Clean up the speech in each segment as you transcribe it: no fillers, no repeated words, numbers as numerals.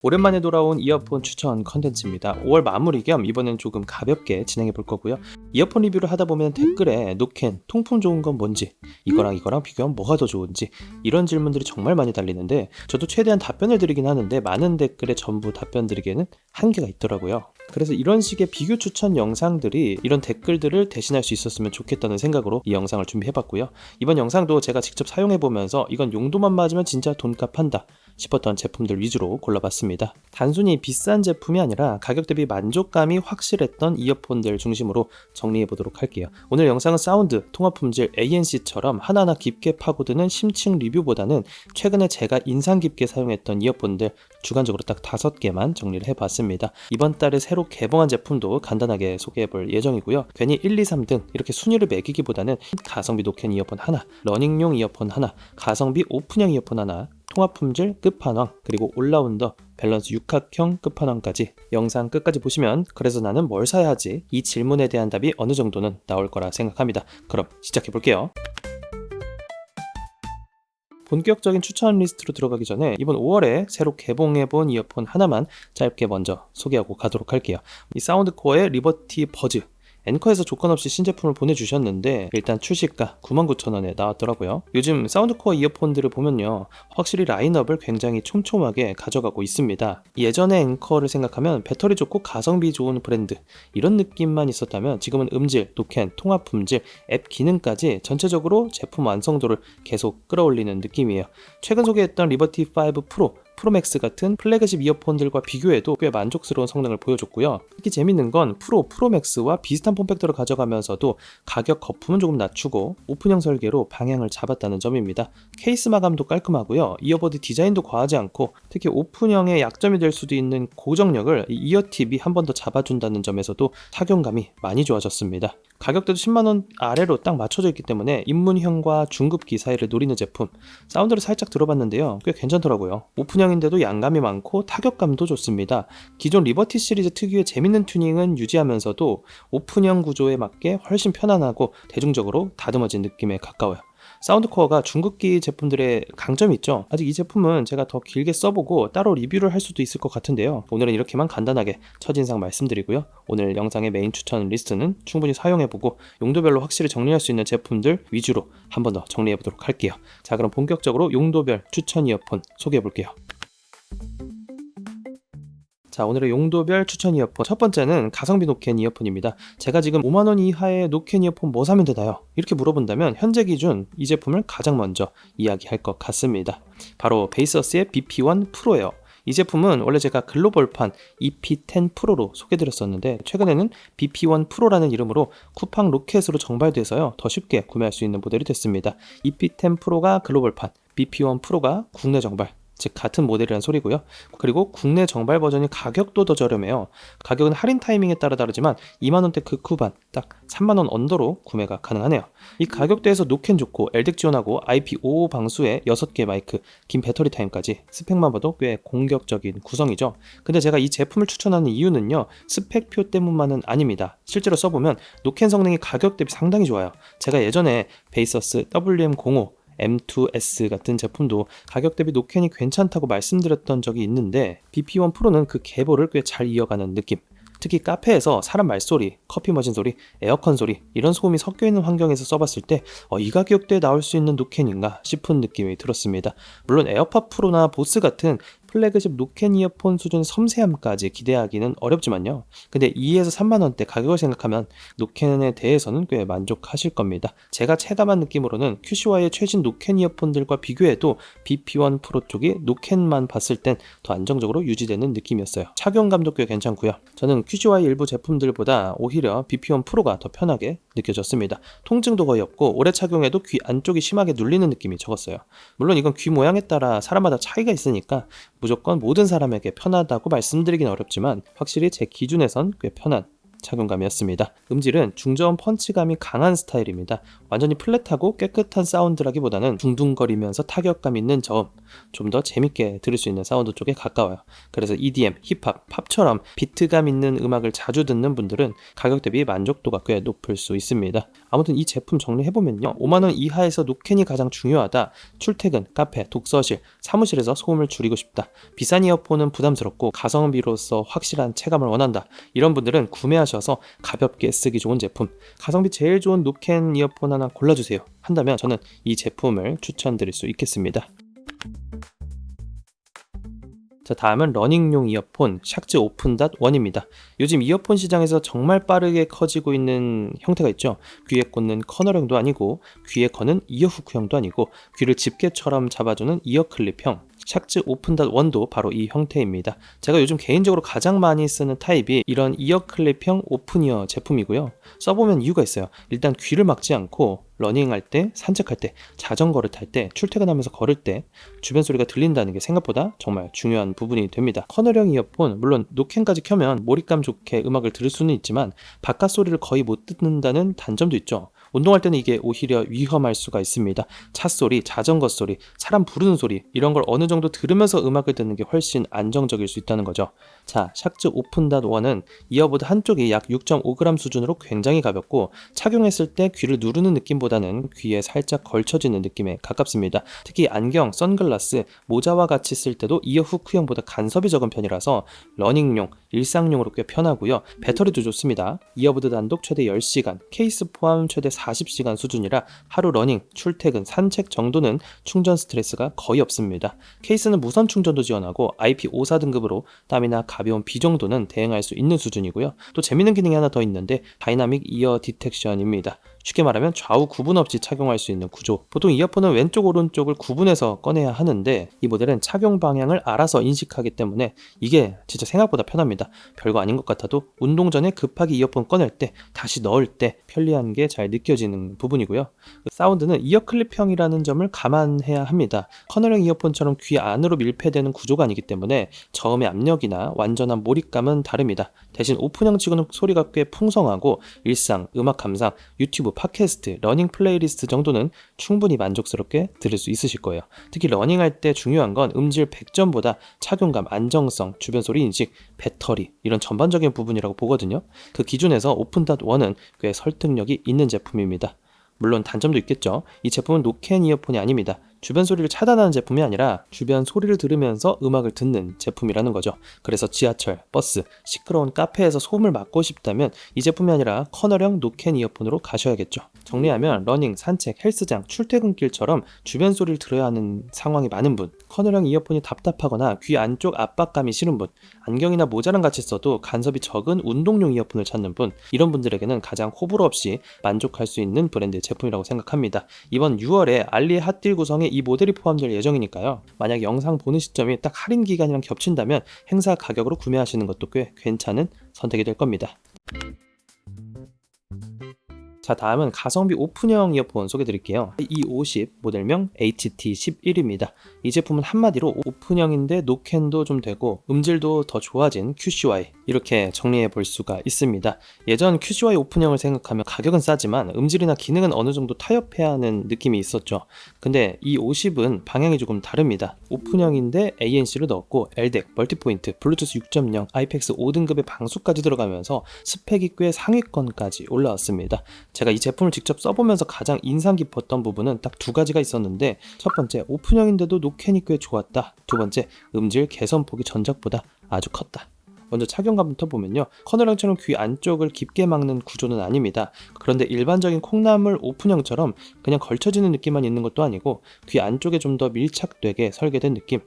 오랜만에 돌아온 이어폰 추천 컨텐츠입니다. 5월 마무리 겸 이번엔 조금 가볍게 진행해 볼 거고요. 이어폰 리뷰를 하다 보면 댓글에 노캔, 통풍 좋은 건 뭔지, 이거랑 비교하면 뭐가 더 좋은지 이런 질문들이 정말 많이 달리는데 저도 최대한 답변을 드리긴 하는데 많은 댓글에 전부 답변 드리기에는 한계가 있더라고요. 그래서 이런 식의 비교 추천 영상들이 이런 댓글들을 대신할 수 있었으면 좋겠다는 생각으로 이 영상을 준비해봤고요. 이번 영상도 제가 직접 사용해보면서 이건 용도만 맞으면 진짜 돈값 한다 싶었던 제품들 위주로 골라봤습니다. 단순히 비싼 제품이 아니라 가격 대비 만족감이 확실했던 이어폰들 중심으로 정리해보도록 할게요. 오늘 영상은 사운드, 통화 품질, ANC처럼 하나하나 깊게 파고드는 심층 리뷰보다는 최근에 제가 인상 깊게 사용했던 이어폰들 주관적으로 딱 5개만 정리를 해봤습니다. 이번 달에 새로 개봉한 제품도 간단하게 소개해볼 예정이고요. 괜히 1, 2, 3등 이렇게 순위를 매기기보다는 가성비 노캔 이어폰 하나, 러닝용 이어폰 하나, 가성비 오픈형 이어폰 하나, 통화 품질 끝판왕, 그리고 올라운더 밸런스 육각형 끝판왕까지 영상 끝까지 보시면 그래서 나는 뭘 사야 하지? 이 질문에 대한 답이 어느 정도는 나올 거라 생각합니다. 그럼 시작해 볼게요. 본격적인 추천 리스트로 들어가기 전에 이번 5월에 새로 개봉해본 이어폰 하나만 짧게 먼저 소개하고 가도록 할게요. 이 사운드코어의 리버티 버즈, 앵커에서 조건 없이 신제품을 보내주셨는데 일단 출시가 99,000원에 나왔더라고요. 요즘 사운드코어 이어폰들을 보면요, 확실히 라인업을 굉장히 촘촘하게 가져가고 있습니다. 예전의 앵커를 생각하면 배터리 좋고 가성비 좋은 브랜드 이런 느낌만 있었다면 지금은 음질, 노캔, 통화 품질, 앱 기능까지 전체적으로 제품 완성도를 계속 끌어올리는 느낌이에요. 최근 소개했던 리버티 5 프로, 프로맥스 같은 플래그십 이어폰들과 비교해도 꽤 만족스러운 성능을 보여줬고요. 특히 재밌는 건 프로맥스와 비슷한 폼팩터를 가져가면서도 가격 거품은 조금 낮추고 오픈형 설계로 방향을 잡았다는 점입니다. 케이스 마감도 깔끔하고요. 이어버드 디자인도 과하지 않고 특히 오픈형의 약점이 될 수도 있는 고정력을 이어팁이 한 번 더 잡아준다는 점에서도 착용감이 많이 좋아졌습니다. 가격대도 10만원 아래로 딱 맞춰져 있기 때문에 입문형과 중급기 사이를 노리는 제품. 사운드를 살짝 들어봤는데요, 꽤 괜찮더라고요. 오픈형인데도 양감이 많고 타격감도 좋습니다. 기존 리버티 시리즈 특유의 재밌는 튜닝은 유지하면서도 오픈형 구조에 맞게 훨씬 편안하고 대중적으로 다듬어진 느낌에 가까워요. 사운드코어가 중급기 제품들의 강점이 있죠. 아직 이 제품은 제가 더 길게 써보고 따로 리뷰를 할 수도 있을 것 같은데요. 오늘은 이렇게만 간단하게 첫인상 말씀드리고요. 오늘 영상의 메인 추천 리스트는 충분히 사용해보고 용도별로 확실히 정리할 수 있는 제품들 위주로 한 번 더 정리해보도록 할게요. 자, 그럼 본격적으로 용도별 추천 이어폰 소개해볼게요. 자, 오늘의 용도별 추천 이어폰 첫 번째는 가성비 노캔 이어폰입니다. 제가 지금 5만원 이하의 노캔 이어폰 뭐 사면 되나요? 이렇게 물어본다면 현재 기준 이 제품을 가장 먼저 이야기할 것 같습니다. 바로 베이서스의 BP1 프로예요. 이 제품은 원래 제가 글로벌판 EP10 프로로 소개드렸었는데 최근에는 BP1 프로라는 이름으로 쿠팡 로켓으로 정발돼서요, 더 쉽게 구매할 수 있는 모델이 됐습니다. EP10 프로가 글로벌판, BP1 프로가 국내 정발, 즉 같은 모델이라는 소리고요. 그리고 국내 정발 버전이 가격도 더 저렴해요. 가격은 할인 타이밍에 따라 다르지만 2만원대 극후반, 딱 3만원 언더로 구매가 가능하네요. 이 가격대에서 노캔 좋고 LDEC 지원하고 IP55 방수에 6개 마이크, 긴 배터리 타임까지 스펙만 봐도 꽤 공격적인 구성이죠. 근데 제가 이 제품을 추천하는 이유는요, 스펙표 때문만은 아닙니다. 실제로 써보면 노캔 성능이 가격 대비 상당히 좋아요. 제가 예전에 베이서스 WM05 M2S 같은 제품도 가격 대비 노캔이 괜찮다고 말씀드렸던 적이 있는데 BP1 프로는 그 계보를 꽤 잘 이어가는 느낌. 특히 카페에서 사람 말소리, 커피 머신 소리, 에어컨 소리 이런 소음이 섞여 있는 환경에서 써봤을 때 이 가격대에 나올 수 있는 노캔인가 싶은 느낌이 들었습니다. 물론 에어팟 프로나 보스 같은 플래그십 노캔 이어폰 수준의 섬세함까지 기대하기는 어렵지만요. 근데 2에서 3만원대 가격을 생각하면 노캔에 대해서는 꽤 만족하실 겁니다. 제가 체감한 느낌으로는 QCY의 최신 노캔 이어폰들과 비교해도 BP1 프로 쪽이 노캔만 봤을 땐 더 안정적으로 유지되는 느낌이었어요. 착용감도 꽤 괜찮고요. 저는 QCY 일부 제품들보다 오히려 BP1 프로가 더 편하게 느껴졌습니다. 통증도 거의 없고 오래 착용해도 귀 안쪽이 심하게 눌리는 느낌이 적었어요. 물론 이건 귀 모양에 따라 사람마다 차이가 있으니까 무조건 모든 사람에게 편하다고 말씀드리긴 어렵지만 확실히 제 기준에선 꽤 편한 착용감이었습니다. 음질은 중저음 펀치감이 강한 스타일입니다. 완전히 플랫하고 깨끗한 사운드라기보다는 둥둥거리면서 타격감 있는 저음, 좀 더 재밌게 들을 수 있는 사운드 쪽에 가까워요. 그래서 EDM, 힙합, 팝처럼 비트감 있는 음악을 자주 듣는 분들은 가격 대비 만족도가 꽤 높을 수 있습니다. 아무튼 이 제품 정리해보면요, 5만원 이하에서 노캔이 가장 중요하다. 출퇴근, 카페, 독서실, 사무실에서 소음을 줄이고 싶다. 비싼 이어폰은 부담스럽고 가성비로서 확실한 체감을 원한다. 이런 분들은 구매하셔서 가볍게 쓰기 좋은 제품, 가성비 제일 좋은 노캔 이어폰 하나 골라주세요 한다면 저는 이 제품을 추천드릴 수 있겠습니다. 자, 다음은 러닝용 이어폰 샥즈 오픈.1입니다. 요즘 이어폰 시장에서 정말 빠르게 커지고 있는 형태가 있죠. 귀에 꽂는 커널형도 아니고 귀에 거는 이어후크형도 아니고 귀를 집게처럼 잡아주는 이어클립형 샥즈 오픈.1도 바로 이 형태입니다. 제가 요즘 개인적으로 가장 많이 쓰는 타입이 이런 이어클립형 오픈이어 제품이고요. 써보면 이유가 있어요. 일단 귀를 막지 않고 러닝할 때, 산책할 때, 자전거를 탈 때, 출퇴근하면서 걸을 때 주변 소리가 들린다는 게 생각보다 정말 중요한 부분이 됩니다. 커널형 이어폰, 물론 노캔까지 켜면 몰입감 좋게 음악을 들을 수는 있지만 바깥 소리를 거의 못 듣는다는 단점도 있죠. 운동할 때는 이게 오히려 위험할 수가 있습니다. 차 소리, 자전거 소리, 사람 부르는 소리, 이런 걸 어느 정도 들으면서 음악을 듣는 게 훨씬 안정적일 수 있다는 거죠. 자, 샥즈 오픈.1은 이어보드 한쪽이 약 6.5g 수준으로 굉장히 가볍고 착용했을 때 귀를 누르는 느낌보다는 귀에 살짝 걸쳐지는 느낌에 가깝습니다. 특히 안경, 선글라스, 모자와 같이 쓸 때도 이어 후크형보다 간섭이 적은 편이라서 러닝용, 일상용으로 꽤 편하고요. 배터리도 좋습니다. 이어보드 단독 최대 10시간, 케이스 포함 최대 40시간 수준이라 하루 러닝, 출퇴근, 산책 정도는 충전 스트레스가 거의 없습니다. 케이스는 무선 충전도 지원하고 IP54 등급으로 땀이나 가벼운 비 정도는 대응할 수 있는 수준이고요. 또 재밌는 기능이 하나 더 있는데 다이나믹 이어 디텍션입니다. 쉽게 말하면 좌우 구분 없이 착용할 수 있는 구조. 보통 이어폰은 왼쪽 오른쪽을 구분해서 꺼내야 하는데 이 모델은 착용 방향을 알아서 인식하기 때문에 이게 진짜 생각보다 편합니다. 별거 아닌 것 같아도 운동 전에 급하게 이어폰 꺼낼 때 다시 넣을 때 편리한 게 잘 느껴지는 부분이고요. 사운드는 이어클립형이라는 점을 감안해야 합니다. 커널형 이어폰처럼 귀 안으로 밀폐되는 구조가 아니기 때문에 저음의 압력이나 완전한 몰입감은 다릅니다. 대신 오픈형 치고는 소리가 꽤 풍성하고 일상, 음악 감상, 유튜브, 팟캐스트, 러닝 플레이리스트 정도는 충분히 만족스럽게 들을 수 있으실 거예요. 특히 러닝할 때 중요한 건 음질 100점보다 착용감, 안정성, 주변 소리 인식, 배터리 이런 전반적인 부분이라고 보거든요. 그 기준에서 오픈.1은 꽤 설득력이 있는 제품입니다. 물론 단점도 있겠죠. 이 제품은 노캔 이어폰이 아닙니다. 주변 소리를 차단하는 제품이 아니라 주변 소리를 들으면서 음악을 듣는 제품이라는 거죠. 그래서 지하철, 버스, 시끄러운 카페에서 소음을 막고 싶다면 이 제품이 아니라 커널형 노캔 이어폰으로 가셔야겠죠. 정리하면 러닝, 산책, 헬스장, 출퇴근길처럼 주변 소리를 들어야 하는 상황이 많은 분, 커널형 이어폰이 답답하거나 귀 안쪽 압박감이 싫은 분, 안경이나 모자랑 같이 써도 간섭이 적은 운동용 이어폰을 찾는 분, 이런 분들에게는 가장 호불호 없이 만족할 수 있는 브랜드의 제품이라고 생각합니다. 이번 6월에 알리 핫딜 구성에 이 모델이 포함될 예정이니까요. 만약 영상 보는 시점이 딱 할인 기간이랑 겹친다면 행사 가격으로 구매하시는 것도 꽤 괜찮은 선택이 될 겁니다. 자, 다음은 가성비 오픈형 이어폰 소개드릴게요. E50 모델명 HT11입니다. 이 제품은 한마디로 오픈형인데 노캔도 좀 되고 음질도 더 좋아진 QCY, 이렇게 정리해 볼 수가 있습니다. 예전 QCY 오픈형을 생각하면 가격은 싸지만 음질이나 기능은 어느 정도 타협해야 하는 느낌이 있었죠. 근데 이 50은 방향이 조금 다릅니다. 오픈형인데 ANC를 넣었고 LDAC, 멀티포인트, 블루투스 6.0, IPX 5등급의 방수까지 들어가면서 스펙이 꽤 상위권까지 올라왔습니다. 제가 이 제품을 직접 써보면서 가장 인상 깊었던 부분은 딱 두 가지가 있었는데, 첫 번째, 오픈형인데도 노캔이 꽤 좋았다. 두 번째, 음질 개선폭이 전작보다 아주 컸다. 먼저 착용감부터 보면요, 커널형처럼 귀 안쪽을 깊게 막는 구조는 아닙니다. 그런데 일반적인 콩나물 오픈형처럼 그냥 걸쳐지는 느낌만 있는 것도 아니고 귀 안쪽에 좀 더 밀착되게 설계된 느낌,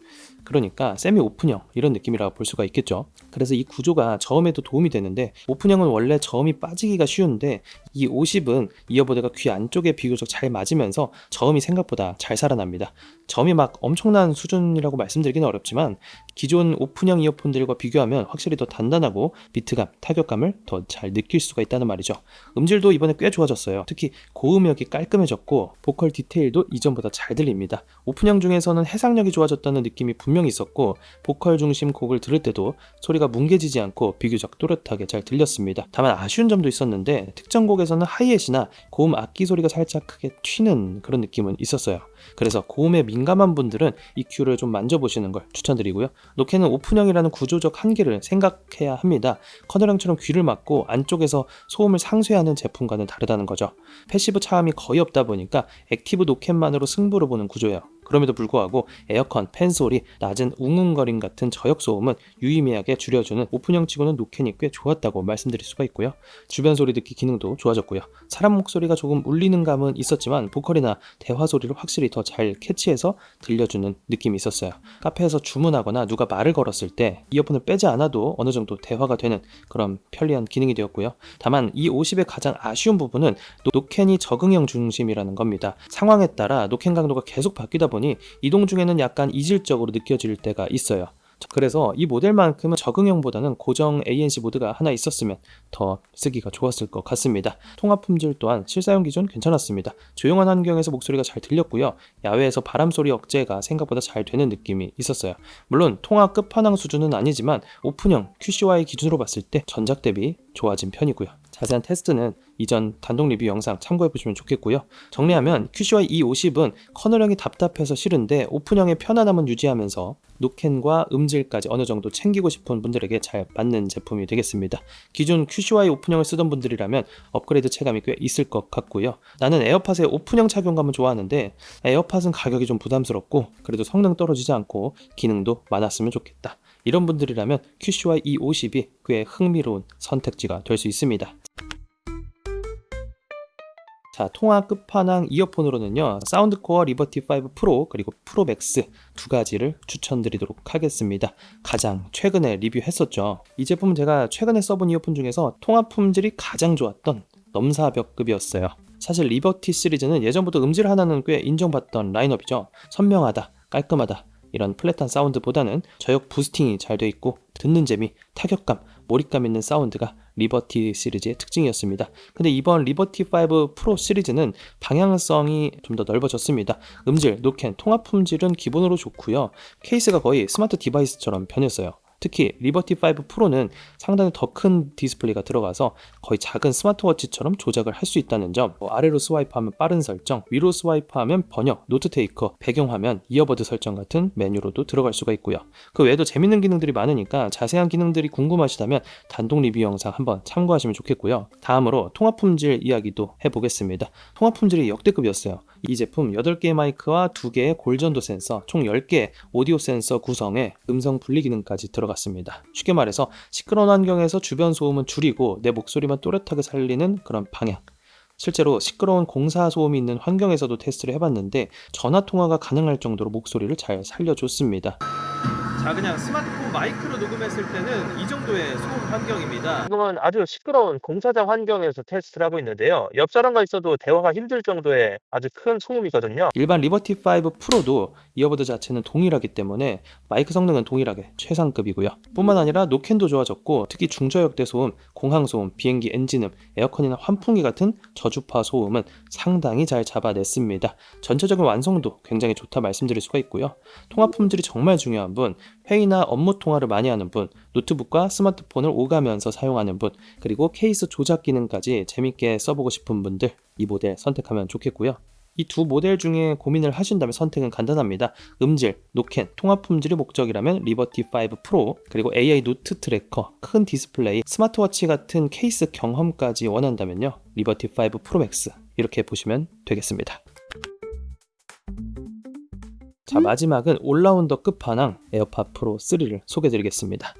그러니까 세미 오픈형 이런 느낌이라고 볼 수가 있겠죠. 그래서 이 구조가 저음에도 도움이 되는데, 오픈형은 원래 저음이 빠지기가 쉬운데 이 50은 이어보드가 귀 안쪽에 비교적 잘 맞으면서 저음이 생각보다 잘 살아납니다. 저음이 막 엄청난 수준이라고 말씀드리기는 어렵지만 기존 오픈형 이어폰들과 비교하면 확실히 확실히 더 단단하고 비트감, 타격감을 더 잘 느낄 수가 있다는 말이죠. 음질도 이번에 꽤 좋아졌어요. 특히 고음역이 깔끔해졌고 보컬 디테일도 이전보다 잘 들립니다. 오픈형 중에서는 해상력이 좋아졌다는 느낌이 분명히 있었고 보컬 중심 곡을 들을 때도 소리가 뭉개지지 않고 비교적 또렷하게 잘 들렸습니다. 다만 아쉬운 점도 있었는데 특정 곡에서는 하이햇이나 고음 악기 소리가 살짝 크게 튀는 그런 느낌은 있었어요. 그래서 고음에 민감한 분들은 EQ를 좀 만져보시는 걸 추천드리고요. 노캔은 오픈형이라는 구조적 한계를 생각해야 합니다. 커널형처럼 귀를 막고 안쪽에서 소음을 상쇄하는 제품과는 다르다는 거죠. 패시브 차음이 거의 없다 보니까 액티브 노캔만으로 승부를 보는 구조예요. 그럼에도 불구하고 에어컨, 팬 소리, 낮은 웅웅거림 같은 저역 소음은 유의미하게 줄여주는 오픈형 치고는 노캔이 꽤 좋았다고 말씀드릴 수가 있고요. 주변 소리 듣기 기능도 좋아졌고요. 사람 목소리가 조금 울리는 감은 있었지만 보컬이나 대화 소리를 확실히 더 잘 캐치해서 들려주는 느낌이 있었어요. 카페에서 주문하거나 누가 말을 걸었을 때 이어폰을 빼지 않아도 어느 정도 대화가 되는 그런 편리한 기능이 되었고요. 다만 이 50의 가장 아쉬운 부분은 노캔이 적응형 중심이라는 겁니다. 상황에 따라 노캔 강도가 계속 바뀌다 보니 이동 중에는 약간 이질적으로 느껴질 때가 있어요. 그래서 이 모델만큼은 적응형보다는 고정 ANC 모드가 하나 있었으면 더 쓰기가 좋았을 것 같습니다. 통화 품질 또한 실사용 기준 괜찮았습니다. 조용한 환경에서 목소리가 잘 들렸고요. 야외에서 바람소리 억제가 생각보다 잘 되는 느낌이 있었어요. 물론 통화 끝판왕 수준은 아니지만 오픈형 QCY 기준으로 봤을 때 전작 대비 좋아진 편이고요. 자세한 테스트는 이전 단독 리뷰 영상 참고해보시면 좋겠고요. 정리하면 QCY E50은 커널형이 답답해서 싫은데 오픈형의 편안함은 유지하면서 노캔과 음질까지 어느 정도 챙기고 싶은 분들에게 잘 맞는 제품이 되겠습니다. 기존 QCY 오픈형을 쓰던 분들이라면 업그레이드 체감이 꽤 있을 것 같고요. 나는 에어팟의 오픈형 착용감은 좋아하는데 에어팟은 가격이 좀 부담스럽고 그래도 성능 떨어지지 않고 기능도 많았으면 좋겠다. 이런 분들이라면 QCY E50이 꽤 흥미로운 선택지가 될 수 있습니다. 자, 통화 끝판왕 이어폰으로는요, 사운드코어 리버티 5 프로 그리고 프로 맥스 두 가지를 추천드리도록 하겠습니다. 가장 최근에 리뷰했었죠. 이 제품은 제가 최근에 써본 이어폰 중에서 통화 품질이 가장 좋았던 넘사벽급이었어요. 사실 리버티 시리즈는 예전부터 음질 하나는 꽤 인정받던 라인업이죠. 선명하다, 깔끔하다, 이런 플랫한 사운드보다는 저역 부스팅이 잘 돼 있고 듣는 재미, 타격감, 몰입감 있는 사운드가 리버티 시리즈의 특징이었습니다. 근데 이번 리버티 5 프로 시리즈는 방향성이 좀 더 넓어졌습니다. 음질, 노캔, 통화 품질은 기본으로 좋고요. 케이스가 거의 스마트 디바이스처럼 변했어요. 특히 리버티 5 프로는 상당히 더 큰 디스플레이가 들어가서 거의 작은 스마트워치처럼 조작을 할 수 있다는 점, 아래로 스와이프하면 빠른 설정, 위로 스와이프하면 번역, 노트 테이커, 배경화면, 이어버드 설정 같은 메뉴로도 들어갈 수가 있고요. 그 외에도 재밌는 기능들이 많으니까 자세한 기능들이 궁금하시다면 단독 리뷰 영상 한번 참고하시면 좋겠고요. 다음으로 통화 품질 이야기도 해보겠습니다. 통화 품질이 역대급이었어요. 이 제품 8개의 마이크와 2개의 골전도 센서, 총 10개의 오디오 센서 구성에 음성 분리 기능까지 들어갔습니다. 쉽게 말해서 시끄러운 환경에서 주변 소음은 줄이고 내 목소리만 또렷하게 살리는 그런 방향. 실제로 시끄러운 공사 소음이 있는 환경에서도 테스트를 해봤는데 전화 통화가 가능할 정도로 목소리를 잘 살려줬습니다. 자, 그냥 스마트폰 마이크로 녹음했을 때는 이 정도의 소음 환경입니다. 지금은 아주 시끄러운 공사장 환경에서 테스트를 하고 있는데요. 옆 사람과 있어도 대화가 힘들 정도의 아주 큰 소음이거든요. 일반 리버티 5 프로도 이어버드 자체는 동일하기 때문에 마이크 성능은 동일하게 최상급이고요. 뿐만 아니라 노캔도 좋아졌고 특히 중저역대 소음, 공항 소음, 비행기 엔진음, 에어컨이나 환풍기 같은 저주파 소음은 상당히 잘 잡아냈습니다. 전체적인 완성도 굉장히 좋다 말씀드릴 수가 있고요. 통화 품질이 정말 중요한 분, 회의나 업무 통화를 많이 하는 분, 노트북과 스마트폰을 오가면서 사용하는 분, 그리고 케이스 조작 기능까지 재밌게 써보고 싶은 분들 이 모델 선택하면 좋겠고요. 이 두 모델 중에 고민을 하신다면 선택은 간단합니다. 음질, 노캔, 통화 품질이 목적이라면 리버티 5 프로, 그리고 AI 노트 트래커, 큰 디스플레이, 스마트워치 같은 케이스 경험까지 원한다면요, 리버티 5 프로 맥스 이렇게 보시면 되겠습니다. 자, 마지막은 올라운더 끝판왕 에어팟 프로 3를 소개해드리겠습니다.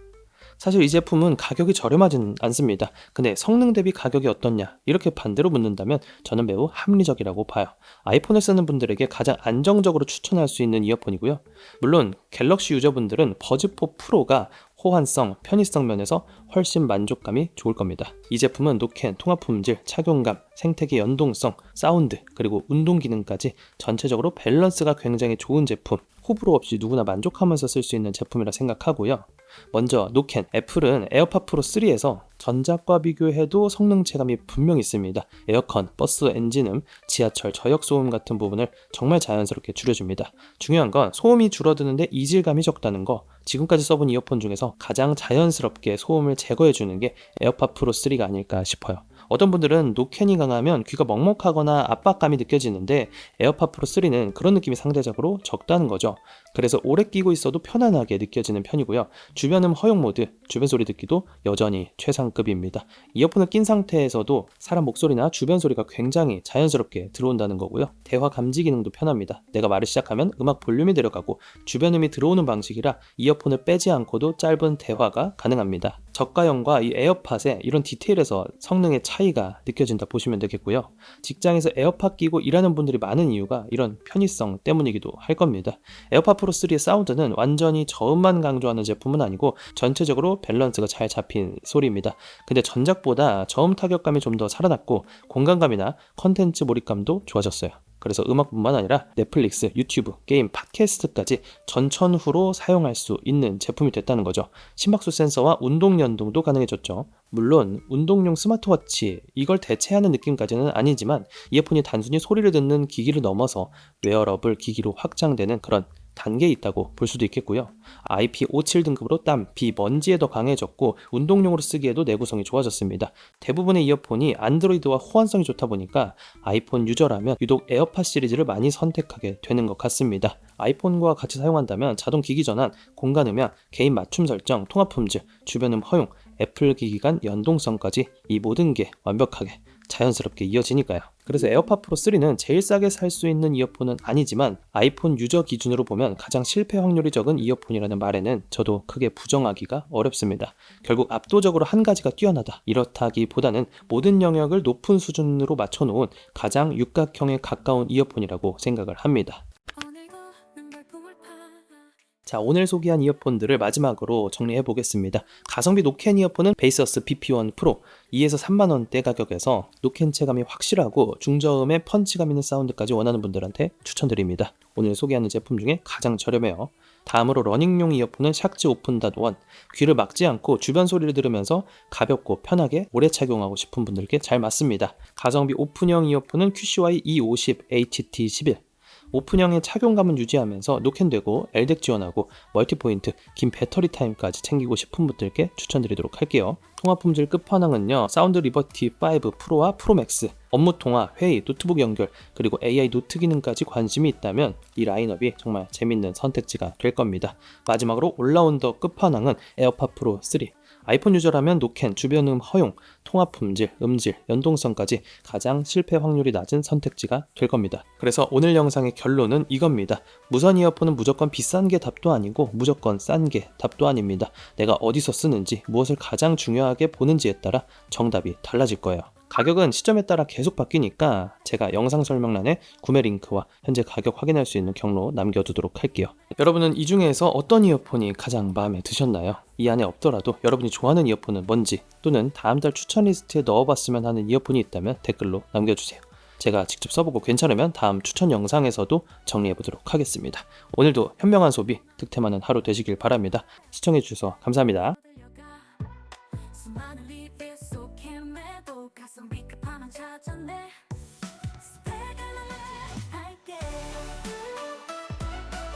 사실 이 제품은 가격이 저렴하진 않습니다. 근데 성능 대비 가격이 어떻냐? 이렇게 반대로 묻는다면 저는 매우 합리적이라고 봐요. 아이폰을 쓰는 분들에게 가장 안정적으로 추천할 수 있는 이어폰이고요. 물론 갤럭시 유저분들은 버즈4 프로가 호환성, 편의성 면에서 훨씬 만족감이 좋을 겁니다. 이 제품은 노캔, 통합 품질, 착용감, 생태계 연동성, 사운드, 그리고 운동 기능까지 전체적으로 밸런스가 굉장히 좋은 제품, 호불호 없이 누구나 만족하면서 쓸 수 있는 제품이라 생각하고요. 먼저 노캔, 애플은 에어팟 프로 3에서 전작과 비교해도 성능 체감이 분명히 있습니다. 에어컨, 버스 엔진음, 지하철 저역 소음 같은 부분을 정말 자연스럽게 줄여줍니다. 중요한 건 소음이 줄어드는데 이질감이 적다는 거. 지금까지 써본 이어폰 중에서 가장 자연스럽게 소음을 제거해주는 게 에어팟 프로 3가 아닐까 싶어요. 어떤 분들은 노캔이 강하면 귀가 먹먹하거나 압박감이 느껴지는데 에어팟 프로 3는 그런 느낌이 상대적으로 적다는 거죠. 그래서 오래 끼고 있어도 편안하게 느껴지는 편이고요. 주변음 허용 모드, 주변 소리 듣기도 여전히 최상급입니다. 이어폰을 낀 상태에서도 사람 목소리나 주변 소리가 굉장히 자연스럽게 들어온다는 거고요. 대화 감지 기능도 편합니다. 내가 말을 시작하면 음악 볼륨이 내려가고 주변음이 들어오는 방식이라 이어폰을 빼지 않고도 짧은 대화가 가능합니다. 저가형과 이 에어팟의 이런 디테일에서 성능의 차이가 느껴진다 보시면 되겠고요. 직장에서 에어팟 끼고 일하는 분들이 많은 이유가 이런 편의성 때문이기도 할 겁니다. 에어팟 프로 3의 사운드는 완전히 저음만 강조하는 제품은 아니고 전체적으로 밸런스가 잘 잡힌 소리입니다. 근데 전작보다 저음 타격감이 좀 더 살아났고 공간감이나 컨텐츠 몰입감도 좋아졌어요. 그래서 음악뿐만 아니라 넷플릭스, 유튜브, 게임, 팟캐스트까지 전천후로 사용할 수 있는 제품이 됐다는 거죠. 심박수 센서와 운동 연동도 가능해졌죠. 물론 운동용 스마트워치 이걸 대체하는 느낌까지는 아니지만 이어폰이 단순히 소리를 듣는 기기를 넘어서 웨어러블 기기로 확장되는 그런 단계에 있다고 볼 수도 있겠고요. IP57 등급으로 땀, 비, 먼지에 더 강해졌고 운동용으로 쓰기에도 내구성이 좋아졌습니다. 대부분의 이어폰이 안드로이드와 호환성이 좋다 보니까 아이폰 유저라면 유독 에어팟 시리즈를 많이 선택하게 되는 것 같습니다. 아이폰과 같이 사용한다면 자동 기기 전환, 공간 음향, 개인 맞춤 설정, 통합 품질, 주변음 허용, 애플 기기 간 연동성까지 이 모든 게 완벽하게 자연스럽게 이어지니까요. 그래서 에어팟 프로 3는 제일 싸게 살 수 있는 이어폰은 아니지만 아이폰 유저 기준으로 보면 가장 실패 확률이 적은 이어폰이라는 말에는 저도 크게 부정하기가 어렵습니다. 결국 압도적으로 한 가지가 뛰어나다 이렇다기보다는 모든 영역을 높은 수준으로 맞춰놓은 가장 육각형에 가까운 이어폰이라고 생각을 합니다. 자, 오늘 소개한 이어폰들을 마지막으로 정리해 보겠습니다. 가성비 노캔 이어폰은 베이서스 BP1 프로 2에서 3만원대 가격에서 노캔 체감이 확실하고 중저음의 펀치감 있는 사운드까지 원하는 분들한테 추천드립니다. 오늘 소개하는 제품 중에 가장 저렴해요. 다음으로 러닝용 이어폰은 샥즈 오픈.1 귀를 막지 않고 주변 소리를 들으면서 가볍고 편하게 오래 착용하고 싶은 분들께 잘 맞습니다. 가성비 오픈형 이어폰은 QCY E50 HT11 오픈형의 착용감은 유지하면서 노캔되고 LDEC 지원하고 멀티포인트, 긴 배터리 타임까지 챙기고 싶은 분들께 추천드리도록 할게요. 통화 품질 끝판왕은요, 사운드 리버티 5 프로와 프로맥스, 업무 통화, 회의, 노트북 연결, 그리고 AI 노트 기능까지 관심이 있다면 이 라인업이 정말 재밌는 선택지가 될 겁니다. 마지막으로 올라운더 끝판왕은 에어팟 프로 3. 아이폰 유저라면 노캔, 주변음 허용, 통합 품질, 음질, 연동성까지 가장 실패 확률이 낮은 선택지가 될 겁니다. 그래서 오늘 영상의 결론은 이겁니다. 무선 이어폰은 무조건 비싼 게 답도 아니고 무조건 싼 게 답도 아닙니다. 내가 어디서 쓰는지, 무엇을 가장 중요하게 보는지에 따라 정답이 달라질 거예요. 가격은 시점에 따라 계속 바뀌니까 제가 영상 설명란에 구매 링크와 현재 가격 확인할 수 있는 경로 남겨두도록 할게요. 여러분은 이 중에서 어떤 이어폰이 가장 마음에 드셨나요? 이 안에 없더라도 여러분이 좋아하는 이어폰은 뭔지 또는 다음 달 추천 리스트에 넣어봤으면 하는 이어폰이 있다면 댓글로 남겨주세요. 제가 직접 써보고 괜찮으면 다음 추천 영상에서도 정리해보도록 하겠습니다. 오늘도 현명한 소비, 득템하는 하루 되시길 바랍니다. 시청해주셔서 감사합니다. 가성비 끝판왕 찾았네.